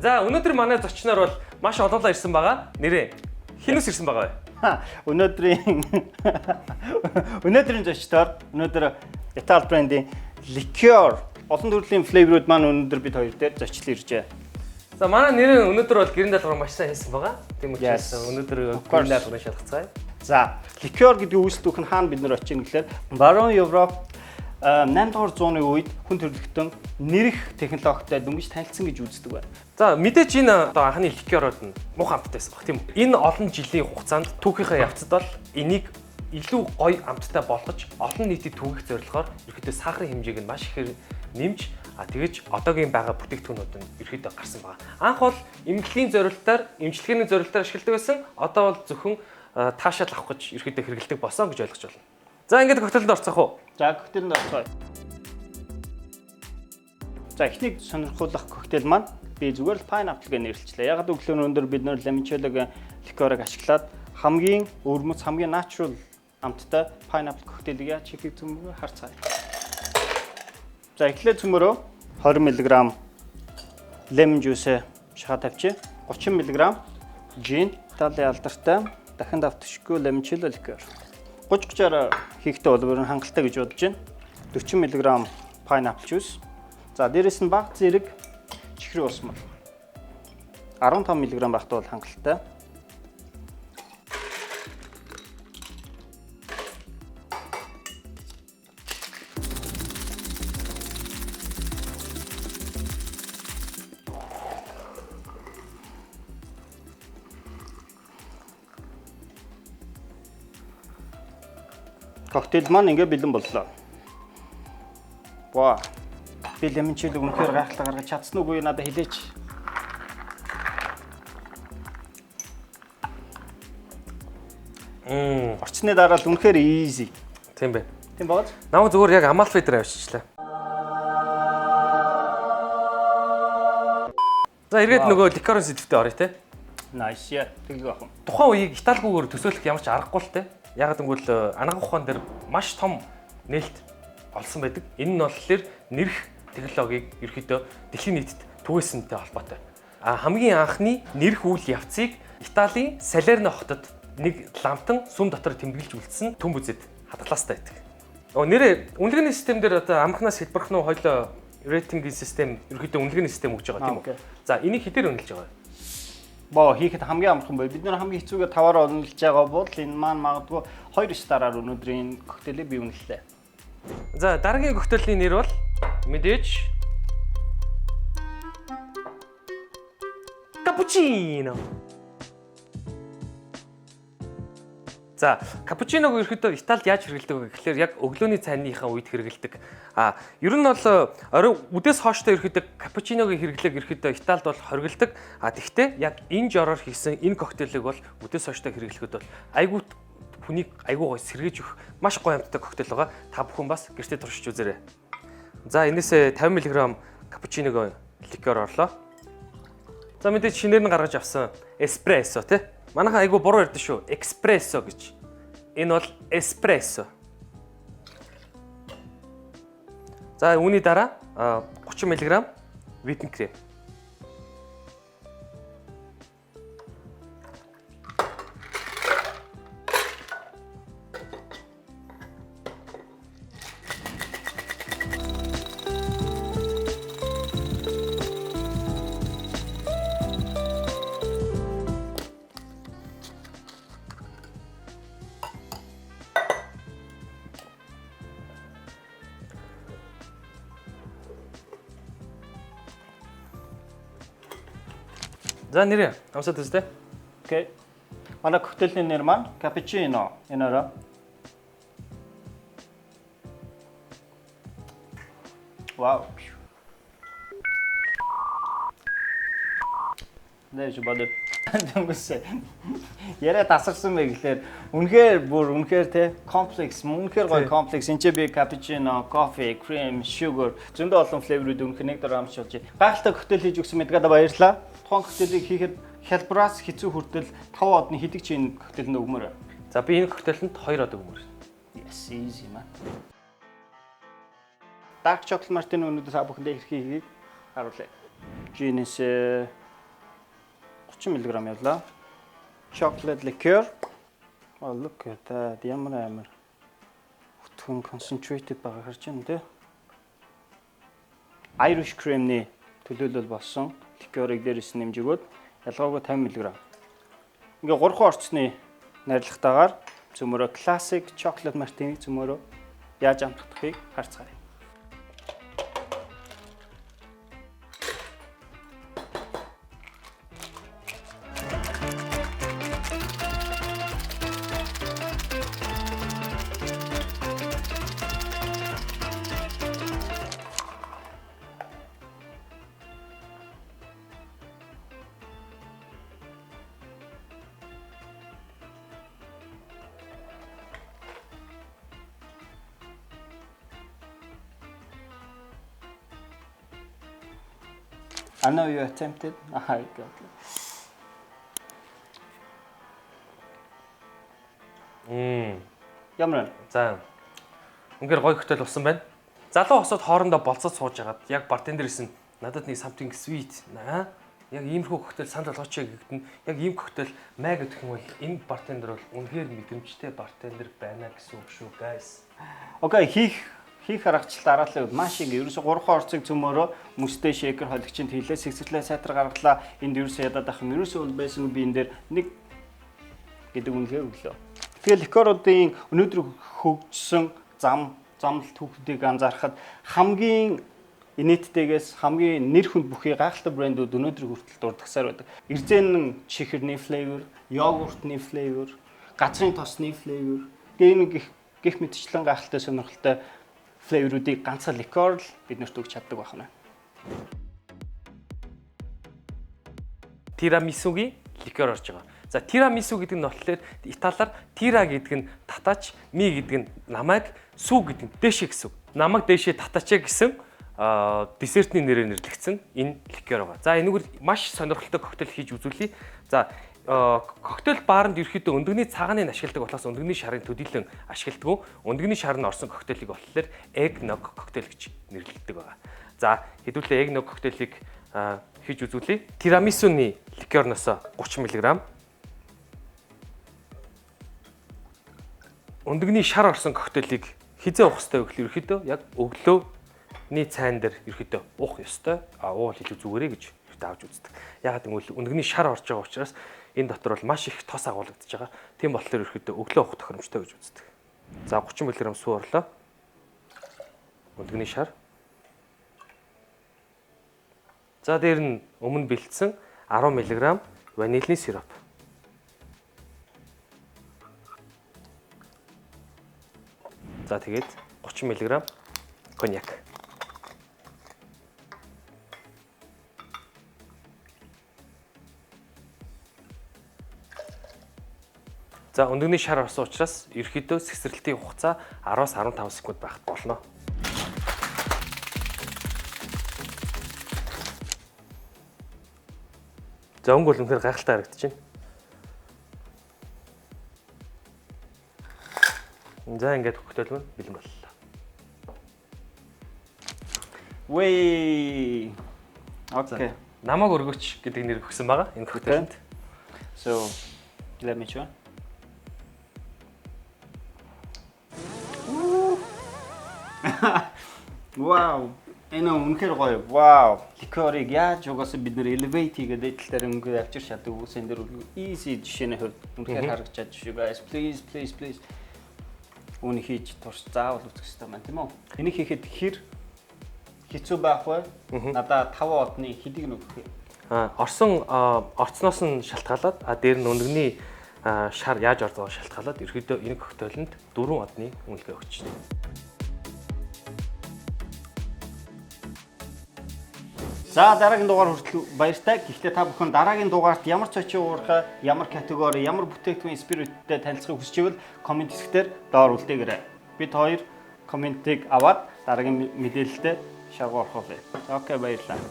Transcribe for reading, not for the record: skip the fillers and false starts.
За өнөөдөр манай зочноор бол маш олоолаа ирсэн байгаа. Нэрээ хинээс ирсэн байгаа вэ? Өнөөдрийн зочдоор өнөөдөр Итали брендийн liqueur олон төрлийн флейверүүд маань өнөөдөр бид хоёр дээр зочлон иржээ. За манай нэрээ өнөөдөр бол гэрэн даалгавар маш сайн хийсэн байгаа. Тийм учраас өнөөдөр гэрэн даалгаврыг шалгацгаая. За liqueur гэдэг үүсэлтүүх нь хаана бид нар очиж гэхээр Барон Европ 8 дугаар зууны үед хүн төрөлхтөн нэрх технологитой дөнгөж танилцсан гэж үздэг байна. За мэдээж энэ одоо анхны ликерод нь муухай амттай байсан баг тийм үү? Энэ олон жилийн хугацаанд түүхийнхээ явцад бол энийг илүү гоё амттай болгож олон нийтэд түүхих зорилгоор ерөөдөө сахарын хэмжээг нь маш ихээр нэмж тэгэж одоогийн байгаа бүтээгдэхүүнүүд нь ерөөдөө гарсан байгаа. Анх бол эмнэлгийн зорилтоор, эмчилгээний зорилтоор ашигладаг байсан. Одоо бол зөвхөн таашаал авах гэж ерөөдөө хэрэгэлдэг болсон гэж ойлгож байна. За ингээд коктейлд орцох уу? За коктейлд орцгоё. За эхнийг сонирхуулах коктейл маань би зүгээр л pineapple гэж нэрлэлээ. Яг гэвэл өнөөдөр бид нөр limoncello-гийн ликерыг ашиглаад хамгийн өвөрмөц, хамгийн natural амттай pineapple коктейлийг яаж хийхийг зөвхөн харцгаая. За эхлээд цөмөрөө 20 мг lemon juice шахаад тавьчих. 30 мг gin, Итали алдартай дахин давтчихгүй limoncello ликер. 30-30-аар хийхдээ бол өөр хангалттай гэж бодож байна. 40 мг pineapple juice. За дээрэс нь баг зэрэг чихрийн ус мал. 15 мг багтаа бол хангалттай. Коктейл маань ингээ бэлэн боллоо. Вау. Би limoncello үнэхээр гайхалтай гаргаж чадсан үгүй надад хэлээч. Орчны дараа л үнэхээр easy. Тийм байна. Тийм бооз. Намайг зүгээр яг Amalfi дээр авчичлаа. За эргээд нөгөө ликерын сэдвтэ орё те. Nice яа. Тэглэг авах. Тухайн үеийг Италигүйгээр төсөөлөх ямар ч аргагүй л те. Яг гэвэл анхан ухаан дээр маш том нээлт олсон байдаг. Энэ нь болохоор нэрх технологиг ерөөдөө дэлхийн нийтэд түгээсэнтэй холбоотой. Хамгийн анхны нэрх үйл явцыг Италийн Салерно хотод нэг ламтан сүм дотор тэмдэглэж үлдсэн төм бүзэд хадгалаастай байдаг. Нэрээ үнэлгээний систем дээр одоо амхнаас хэлбэрх нь хоёлоо рейтингийн систем ерөөдөө үнэлгээний систем өгж байгаа тийм үү? За энийг хэдээр үнэлж байгаа вэ? Боо хийхэд хамгийн амархан бай. Бид нэр хамгийн хэцүүгээ 5-аар үнэлж байгаа бол энэ маань магадгүй 2 стараар өнөөдрийн коктейлийг би үнэллээ. За дараагийн коктейлийн нэр бол мэдээж капучино. За капучиног ерөөдөө Италид яаж хэрэглэдэг вэ гэхээр яг өглөөний цайныхаа үед хэрэглэдэг. Ер нь бол орой үдээс хооштой ерөөдөө капучиногийн хэрэглээг ерөөдөө Италид бол хоригддаг. Тэгвэл яг энэ жороор хийсэн энэ коктейлийг бол үдээс хооштой хэрэглэхэд бол айгүй хүнийг айгүй гоё сэргээж өгөх маш гоё амттай коктейл байгаа. Та бүхэн бас гэртээ туршиж үзээрэй. За энээсээ 50 мг капучиног ликер орлоо. За мэдээж шинээр нь гаргаж авсан эспрессо тий. Манайхаа айгүй буруу ярьдэн шүү. Эспрессо гэж. Энэ бол эспрессо. За үүний дараа 30 мг whipping cream. За нэрээ амсаад үзтээ. Окей. Манай коктейлийн нэр маань cappuccino. Энээрээ. Вау. Нэж бод. Тэнгүүсээ. Яриа тасарсан мэй гэхэлэр үнэхээр те комплекс, үнэхээр гоё комплекс. Энд чи би cappuccino, coffee, cream, sugar зөндөө олон флейверүүд үнэхээр нэг дараа амж болж. Гайхалтай коктейл хийж өгсөн мэдгээд баярлалаа. Тухайн коктейлийг хийхэд хялбараас хэцүү хүртэл 5 одны хэдэг чинь коктейлд өгмөр. За би энэ коктейлд 2 од өгмөр. Yes, easy man. Dark chocolate martini өнөөдөр та бүхэндээ хэрхийг харуулъя. Gin-с 30 мг явлаа. Chocolate liqueur. Oh, look at that. Ямар амар өтгөн concentrated байгаа харж байна тий. Irish cream-ний төлөөлөл болсон ликерийг дээрээс нэмж өгөөд ялгаагүй 50 мг. Ингээ 3 орцны найрлагатаагаар цөмөрөө classic chocolate martini цөмөрөө яаж амтдахыг харцгаарай. I know you attempted. I got it. Ямар вэ? За. Үнээр гоё хөтөл болсон байна. Залуу хосод хоорондоо болцоод сууж агаад яг бартендерээс нь надад нэг something sweet наа. Яг иймэрхүү хөтөл санал болгооч гэдэгт нь яг ийм хөтөл май гэх юм бол энэ бартендер бол үнэхээр мэдрэмжтэй бартендер байна гэсэн үг шүү, guys. Окей, хийх аргачлал дараалал маш их ерөөсө 3 орцыг цөмөрөө мөстэй шейкер холигчинд хийлээ сэгцлээ сайтар гаргалаа энд ерөөсө ядаад ах юм ерөөсө бол байсан би энэ дээр нэг гэдэг үнэлгээ өглөө. Тэгэхээр ликеруудын өнөөдөр хөгжсөн замлалт хүүхдүүдийг анзаарахад хамгийн инээдтэйгээс хамгийн нэр хүнд бүхий гайхалтай брэндүүд өнөөдөр хүртэл дурдгасаар байдаг. Ирзэн чихэрний флейвер, йогуртны флейвер, газрын тосны флейвер, гэх мэтчлэн гайхалтай сонирхолтой флейверүүдийг ганцхан ликер л биднэрт өгч чаддаг байна. Тирамисугийн ликер орж байгаа. За тирамису гэдэг нь болохоор италиар тира гэдэг нь татаач, ми гэдэг нь намайг, сүү гэдэг нь дээшээ гэсэн. Намайг дээшээ татаачаа гэсэн десертний нэрээр нэрлэгдсэн энэ ликер байгаа. За энэгээр маш сонирхолтой коктейл хийж үзүүлье. За коктейл бааранд ерөөхдөө өндөгний цагааныг ашигладаг болохоос өндөгний шарын төдийлөн ашигладаг. Өндөгний шар нь орсон коктейлийг болохоор eggnog коктейл гэж нэрлэгддэг байгаа. За хэдүүлээ eggnog коктейлийг хийж үзүүлье. Тирамисуны ликерноос 30 мг. Өндөгний шар орсон коктейлийг хизээ уух ёстой гэхэл ерөөхдөө яг өглөөний цайн дээр ерөөхдөө уух ёстой. Уул илүү зүгээрээ гэж авч үздэг. Ягаад гэвэл өндөгний шар орж байгаа учраас энэ дотор бол маш их тос агуулгадж байгаа. Тийм болохоор ерөөхдөө өглөө уух тохиромжтой гэж үздэг. За 30 мг сүү орлоо. Өндөгний шар. За дээр нь өмнө бэлдсэн 10 мг ванилины сироп. За тэгээд 30 мг коньяк. За өндөгний шар орсон учраас ерөөхдөө сэгсрэлтийн хугацаа 10-аас 15 секунд байх болно. За өнгө бол үнэхээр гайхалтай харагдаж байна. За ингээд хөтөл мөн бэлэн боллоо. Way. Okay. Намайг өргөч гэдэг нэр өгсөн байгаа энэ хөтөлөнд. So let me try. Wow. Энэ үнэхээр гоё. Wow. Ликерийг яаж угаасаа бид нэр elevate хийгээд эдэлтээр өнгө авчир чаддаг үсэн дээр easy жишээний хувьд үнэхээр харагдаж шүү guys. Please. Үүнийг хийж турш заавал үзэх хэрэгтэй байна тийм үү? Энийг хийхэд хэр хэцүү байх вэ? Надаа 5 одны хэдийг нөгөх юм. Орцноос нь шалтгаалаад дээр нь өндөгний шар яаж орж байгааг шалтгаалаад ерөөдөө энэ коктейлэнд 4 одны үнэлгээ өгч байна. За дараагийн дугаар хүртэл баяртай. Гэхдээ та бүхэн дараагийн дугаарт ямар ч очиж уурах, ямар категори, ямар бүтээгдэхүүн спириттэй танилцахыг хүсч ивэл комент хэсгээр доор үлдээгээрэй. Бид хоёр комментиг аваад дараагийн мэдээлэлтэй шалгуу орох вэ. Окей, баярлалаа.